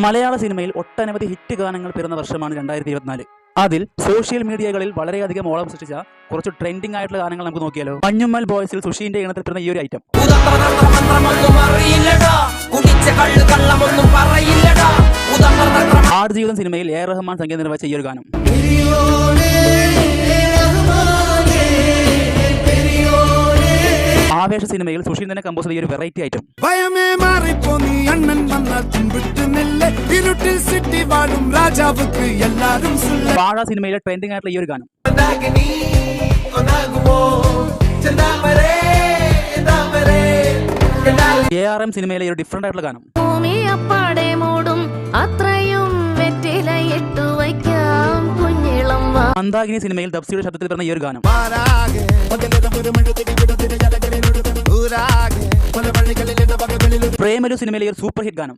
മലയാള സിനിമയിൽ ഒട്ടനവധി ഹിറ്റ് ഗാനങ്ങൾ പിറന്ന വർഷമാണ് 2024. അതിൽ സോഷ്യൽ മീഡിയകളിൽ വളരെയധികം ഓളം സൃഷ്ടിച്ച കുറച്ച് ട്രെൻഡിംഗ് ആയിട്ടുള്ള ഗാനങ്ങൾ നമുക്ക് നോക്കിയാലോ. മഞ്ഞുമ്മൽ ബോയ്സിൽ സുഷീന്റെ ഇണത്തിൽ പിറന്ന ഈ ഒരു ഐറ്റം. ആടുജീവിതം സിനിമയിൽ എ റഹ്മാൻ സംഗീതം നിർവഹിച്ച ഈ ഒരു ഗാനം. ആവേശ സിനിമയിൽ സുഷീൻ തന്നെ കമ്പോസ് ചെയ്ത ഈ ഒരു വെറൈറ്റി ഐറ്റം. വാഴ സിനിമയിലെ ട്രെൻഡിംഗ് ആയിട്ടുള്ള ഈ ഒരു ഗാനം. ARM സിനിമയിലെ ഒരു ഡിഫറെന്റ് ആയിട്ടുള്ള ഗാനം. മന്ദാകിനി സിനിമയിൽ ദബ്സിയുടെ ശബ്ദത്തിൽ പറഞ്ഞ ഈ ഒരു ഗാനം. പ്രേമലു സിനിമയിലെ ഒരു സൂപ്പർ ഹിറ്റ് ഗാനം.